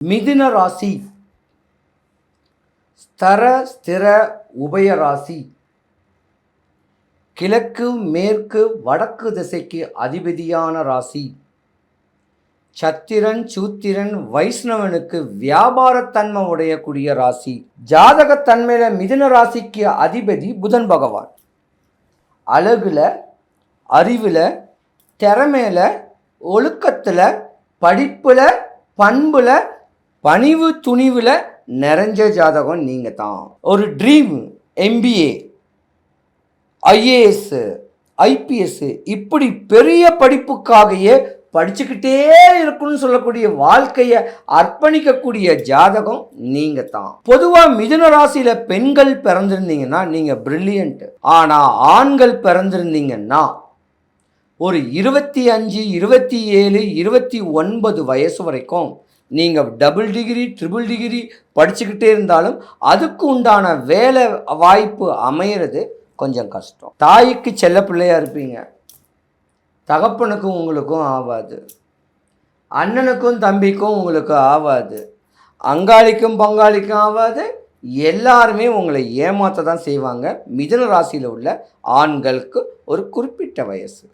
மிதுன ராசி ஸ்தர ஸ்திர உபய ராசி. கிழக்கு மேற்கு வடக்கு திசைக்கு அதிபதியான ராசி. சத்திரன் சூத்திரன் வைஷ்ணவனுக்கு வியாபாரத்தன்மை உடையக்கூடிய ராசி. ஜாதகத்தன்மையில மிதுன ராசிக்கு அதிபதி புதன் பகவான். அழகுல, அறிவுல, திறமையில, ஒழுக்கத்துல, படிப்புல, பண்புல, பணிவு துணிவில் நிறைஞ்ச ஜாதகம் நீங்கள் தான். ஒரு ட்ரீம் MBA, IAS, IPS இப்படி பெரிய படிப்புக்காகவே படிச்சுக்கிட்டே இருக்கணும்னு சொல்லக்கூடிய வாழ்க்கையை அர்ப்பணிக்கக்கூடிய ஜாதகம் நீங்கள் தான். பொதுவாக மிதுன ராசியில் பெண்கள் பிறந்திருந்தீங்கன்னா நீங்கள் பிரில்லியன்ட். ஆனால் ஆண்கள் பிறந்திருந்தீங்கன்னா ஒரு 25, 27, 29 வயசு வரைக்கும் நீங்கள் டபுள் டிகிரி ட்ரிபிள் டிகிரி படிச்சுக்கிட்டே இருந்தாலும் அதுக்கு உண்டான வேலை வாய்ப்பு அமையிறது கொஞ்சம் கஷ்டம். தாய்க்கு செல்ல பிள்ளையாக இருப்பீங்க, தகப்பனுக்கும் உங்களுக்கும் ஆகாது, அண்ணனுக்கும் தம்பிக்கும் உங்களுக்கு ஆகாது, அங்காளிக்கும் பங்காளிக்கும் ஆகாது. எல்லாருமே உங்களை ஏமாற்ற தான் செய்வாங்க. மிதுன ராசியில் உள்ள ஆண்களுக்கு ஒரு குறிப்பிட்ட வயசு.